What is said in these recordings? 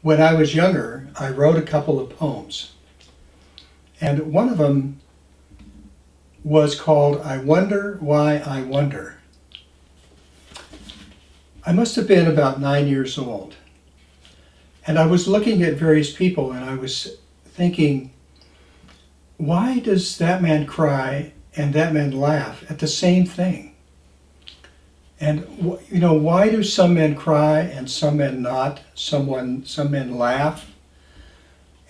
When I was younger, I wrote a couple of poems, and one of them was called I Wonder Why I Wonder. I must have been about 9 years old, and I was looking at various people and I was thinking, why does that man cry and that man laugh at the same thing? And why do some men cry and some men not? Some men laugh,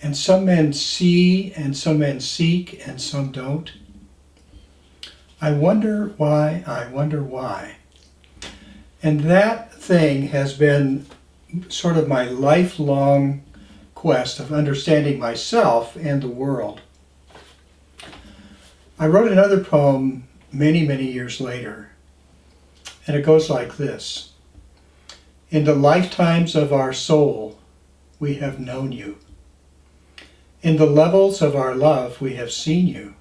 and some men see and some men seek and some don't. I wonder why, I wonder why. And that thing has been sort of my lifelong quest of understanding myself and the world. I wrote another poem many, many years later, and it goes like this. In the lifetimes of our soul, we have known you. In the levels of our love, we have seen you.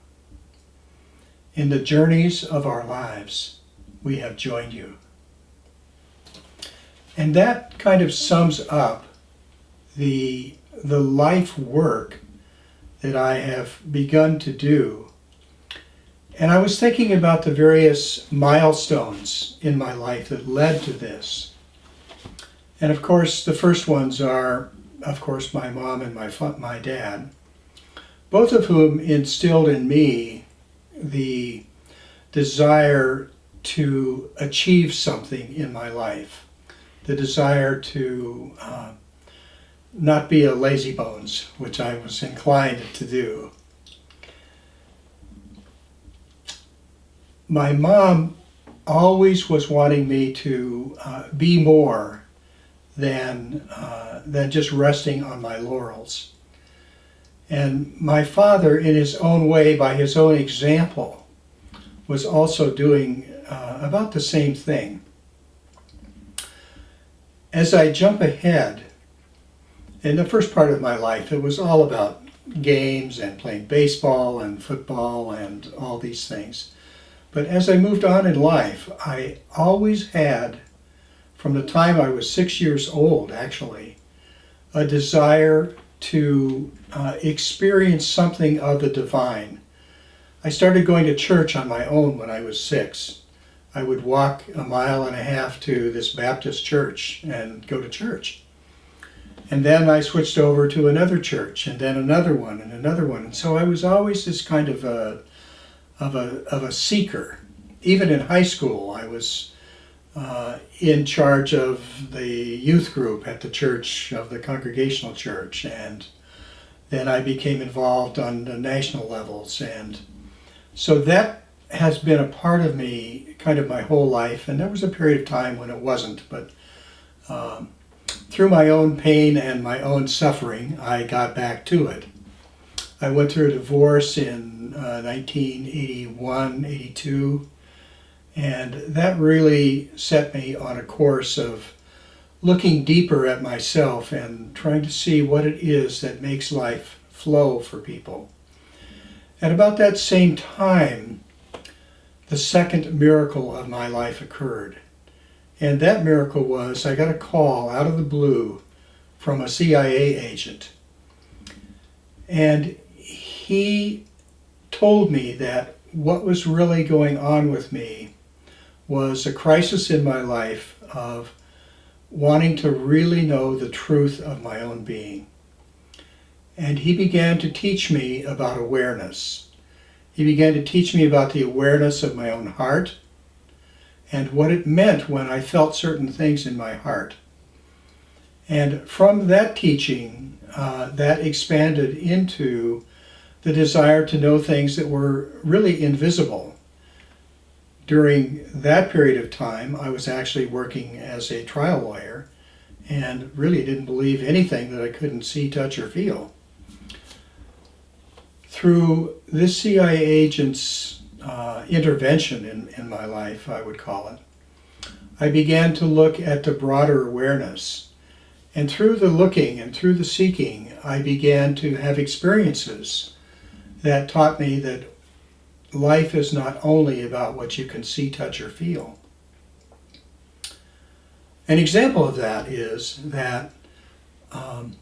In the journeys of our lives, we have joined you. And that kind of sums up the life work that I have begun to do. And I was thinking about the various milestones in my life that led to this. And of course, the first ones are, of course, my mom and my dad, both of whom instilled in me the desire to achieve something in my life, the desire to not be a lazy bones, which I was inclined to do. My mom always was wanting me to be more than just resting on my laurels. And my father, in his own way, by his own example, was also doing about the same thing. As I jump ahead, in the first part of my life, it was all about games and playing baseball and football and all these things. But as I moved on in life, I always had, from the time I was 6 years old actually, a desire to experience something of the divine. I started going to church on my own when I was 6. I would walk 1.5 miles to this Baptist church and go to church. And then I switched over to another church, and then another one, and another one. And so I was always this kind of a seeker. Even in high school, I was in charge of the youth group at the church, of the Congregational Church, and then I became involved on the national levels. And so that has been a part of me kind of my whole life, and there was a period of time when it wasn't, but through my own pain and my own suffering, I got back to it. I went through a divorce in 1981, 82, and that really set me on a course of looking deeper at myself and trying to see what it is that makes life flow for people. At about that same time, the second miracle of my life occurred. And that miracle was I got a call out of the blue from a CIA agent. And he told me that what was really going on with me was a crisis in my life of wanting to really know the truth of my own being. And he began to teach me about awareness. He began to teach me about the awareness of my own heart and what it meant when I felt certain things in my heart. And from that teaching, that expanded into the desire to know things that were really invisible. During that period of time, I was actually working as a trial lawyer and really didn't believe anything that I couldn't see, touch, or feel. Through this CIA agent's intervention in my life, I would call it, I began to look at the broader awareness. And through the looking and through the seeking, I began to have experiences that taught me that life is not only about what you can see, touch, or feel. An example of that is that Um,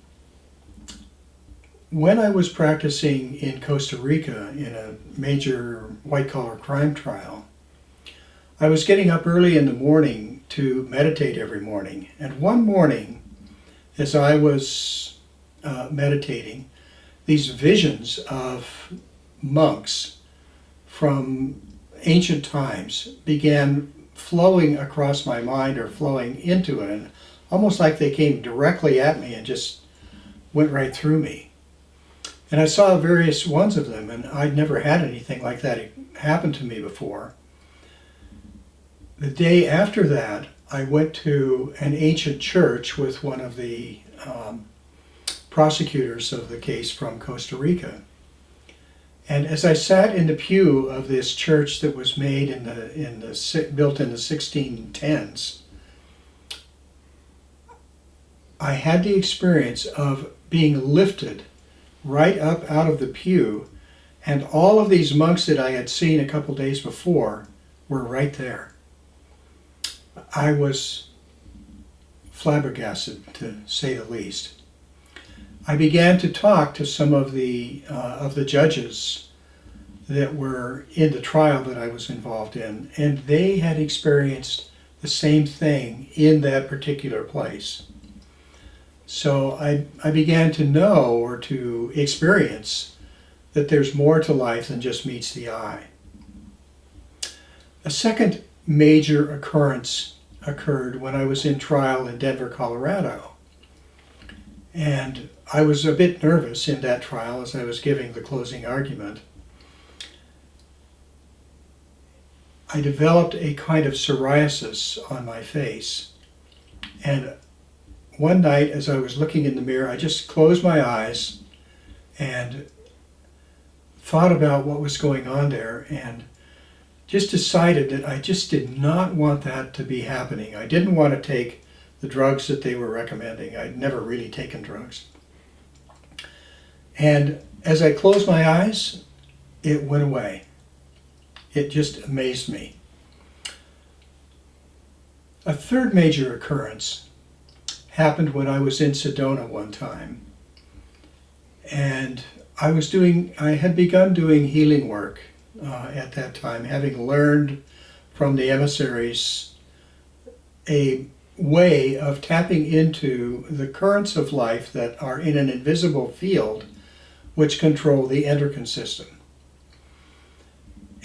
when I was practicing in Costa Rica in a major white-collar crime trial, I was getting up early in the morning to meditate every morning. And one morning, as I was meditating, these visions of monks from ancient times began flowing across my mind or flowing into it, and almost like they came directly at me and just went right through me. And I saw various ones of them, and I'd never had anything like that happen to me before. The day after that, I went to an ancient church with one of the prosecutors of the case from Costa Rica. And as I sat in the pew of this church that was made built in the 1610s, I had the experience of being lifted right up out of the pew, and all of these monks that I had seen a couple days before were right there. I was flabbergasted, to say the least. I began to talk to some of the judges that were in the trial that I was involved in, and they had experienced the same thing in that particular place. So I began to know or to experience that there's more to life than just meets the eye. A second major occurrence occurred when I was in trial in Denver, Colorado. And I was a bit nervous in that trial as I was giving the closing argument. I developed a kind of psoriasis on my face. And one night as I was looking in the mirror, I just closed my eyes and thought about what was going on there and just decided that I just did not want that to be happening. I didn't want to take the drugs that they were recommending. I'd never really taken drugs. And as I closed my eyes, it went away. It just amazed me. A third major occurrence happened when I was in Sedona one time. And I had begun doing healing work at that time, having learned from the emissaries a way of tapping into the currents of life that are in an invisible field which control the endocrine system.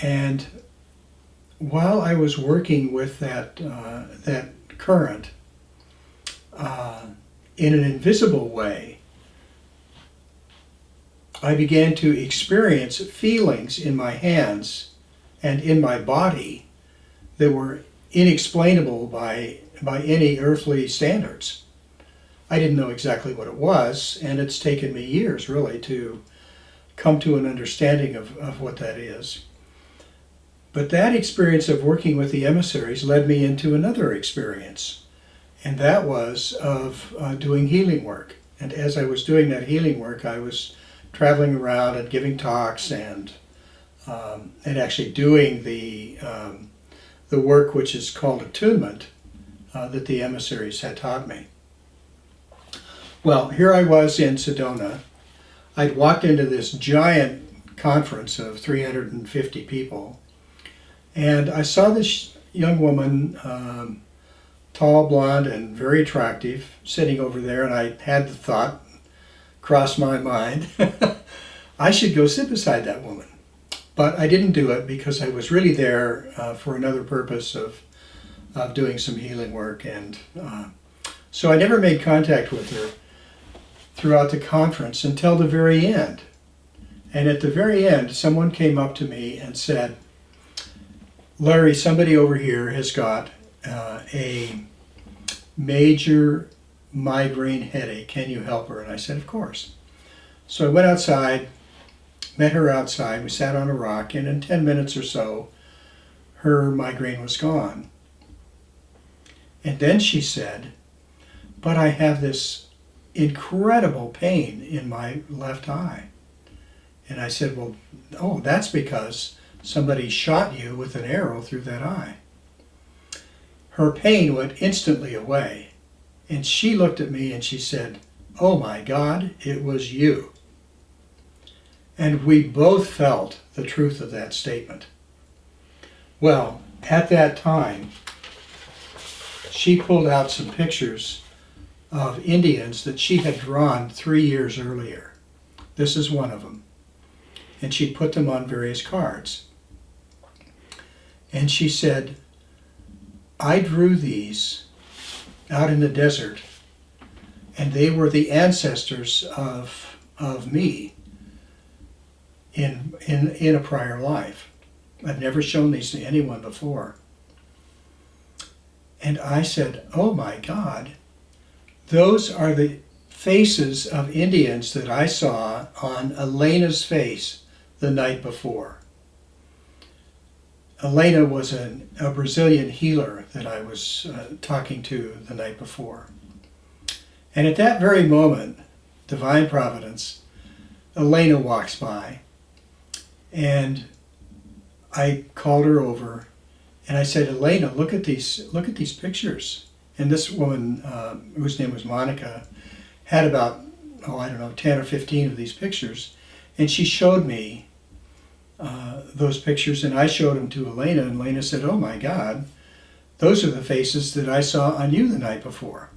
And while I was working with that current in an invisible way, I began to experience feelings in my hands and in my body that were inexplainable by any earthly standards. I didn't know exactly what it was, and it's taken me years really to come to an understanding of what that is. But that experience of working with the emissaries led me into another experience, and that was of doing healing work. And as I was doing that healing work, I was traveling around and giving talks and actually doing the work which is called attunement that the emissaries had taught me. Well, here I was in Sedona. I'd walked into this giant conference of 350 people, and I saw this young woman, tall, blonde, and very attractive, sitting over there, and I had the thought cross my mind, I should go sit beside that woman. But I didn't do it because I was really there for another purpose of doing some healing work. And so I never made contact with her throughout the conference until the very end. And at the very end, someone came up to me and said, "Larry, somebody over here has got a major migraine headache. Can you help her?" And I said, "Of course." So I went outside, met her outside, we sat on a rock, and in 10 minutes or so, her migraine was gone. And then she said, "But I have this incredible pain in my left eye." And I said, "Well, oh, that's because somebody shot you with an arrow through that eye." Her pain went instantly away. And she looked at me and she said, "Oh my God, it was you." And we both felt the truth of that statement. Well, at that time, she pulled out some pictures of Indians that she had drawn 3 years earlier. This is one of them. And she put them on various cards. And she said, "I drew these out in the desert, and they were the ancestors of me in a prior life. I've never shown these to anyone before." And I said, "Oh my God, those are the faces of Indians that I saw on Elena's face the night before." Elena was a Brazilian healer that I was talking to the night before. And at that very moment, divine providence, Elena walks by, and I called her over and I said, "Elena, look at these pictures." And this woman, whose name was Monica, had about, 10 or 15 of these pictures. And she showed me those pictures, and I showed them to Elena, and Elena said, "Oh my God, those are the faces that I saw on you the night before."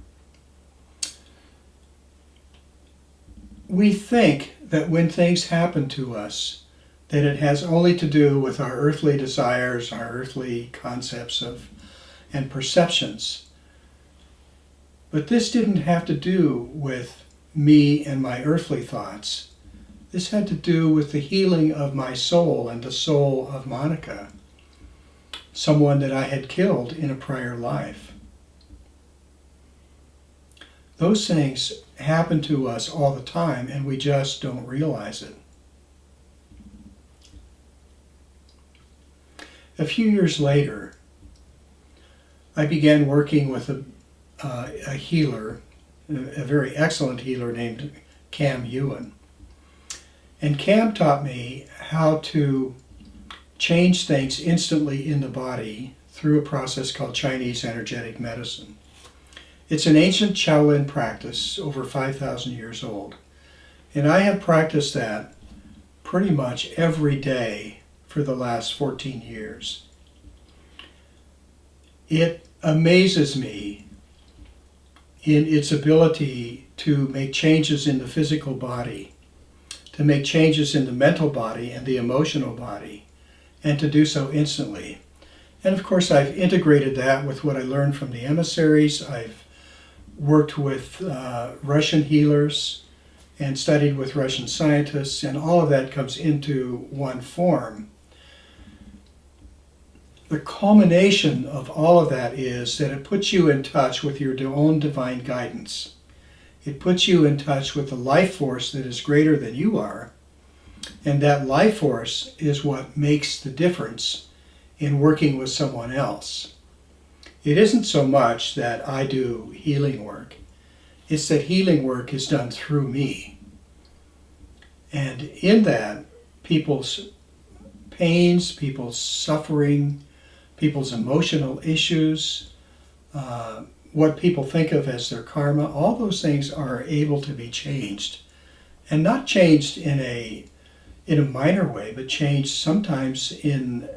We think that when things happen to us, that it has only to do with our earthly desires, our earthly concepts and perceptions. But this didn't have to do with me and my earthly thoughts. This had to do with the healing of my soul and the soul of Monica, someone that I had killed in a prior life. Those things happen to us all the time, and we just don't realize it. A few years later, I began working with a healer, a very excellent healer named Cam Ewan. And Cam taught me how to change things instantly in the body through a process called Chinese energetic medicine. It's an ancient Shaolin practice, over 5,000 years old. And I have practiced that pretty much every day for the last 14 years. It amazes me in its ability to make changes in the physical body, to make changes in the mental body and the emotional body, and to do so instantly. And of course, I've integrated that with what I learned from the emissaries. I've worked with Russian healers and studied with Russian scientists, and all of that comes into one form. The culmination of all of that is that it puts you in touch with your own divine guidance. It puts you in touch with the life force that is greater than you are, and that life force is what makes the difference in working with someone else. It isn't so much that I do healing work, it's that healing work is done through me. And in that, people's pains, people's suffering, people's emotional issues, what people think of as their karma, all those things are able to be changed. And not changed in a minor way, but changed sometimes in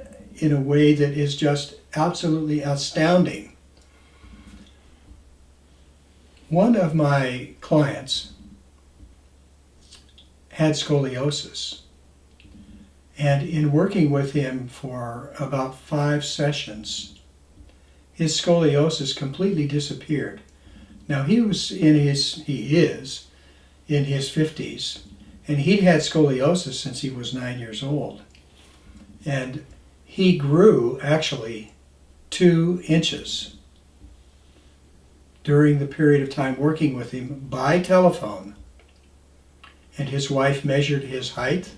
a way that is just absolutely astounding. One of my clients had scoliosis. And in working with him for about 5 sessions, his scoliosis completely disappeared. Now he is in his 50s, and he'd had scoliosis since he was 9 years old. And he grew actually 2 inches during the period of time working with him by telephone. And his wife measured his height.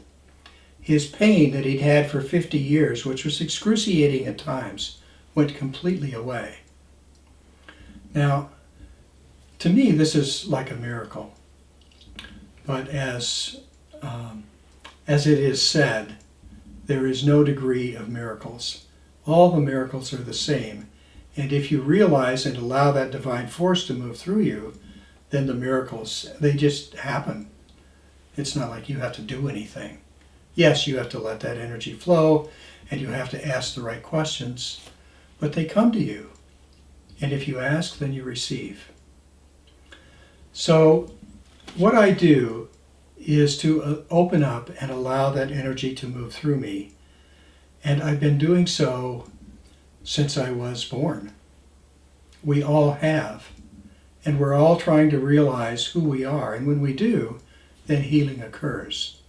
His pain that he'd had for 50 years, which was excruciating at times, went completely away. Now, to me, this is like a miracle. But as it is said, there is no degree of miracles. All the miracles are the same. And if you realize and allow that divine force to move through you, then the miracles, they just happen. It's not like you have to do anything. Yes, you have to let that energy flow and you have to ask the right questions, but they come to you. And if you ask, then you receive. So what I do is to open up and allow that energy to move through me. And I've been doing so since I was born. We all have. And we're all trying to realize who we are. And when we do, then healing occurs.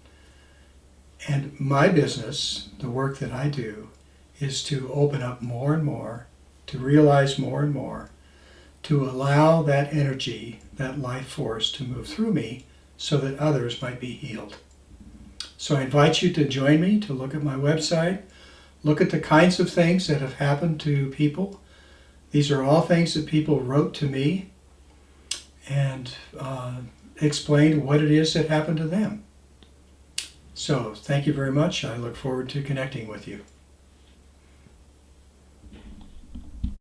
And my business, the work that I do, is to open up more and more, to realize more and more, to allow that energy, that life force to move through me so that others might be healed. So I invite you to join me, to look at my website, look at the kinds of things that have happened to people. These are all things that people wrote to me and explained what it is that happened to them. So thank you very much. I look forward to connecting with you.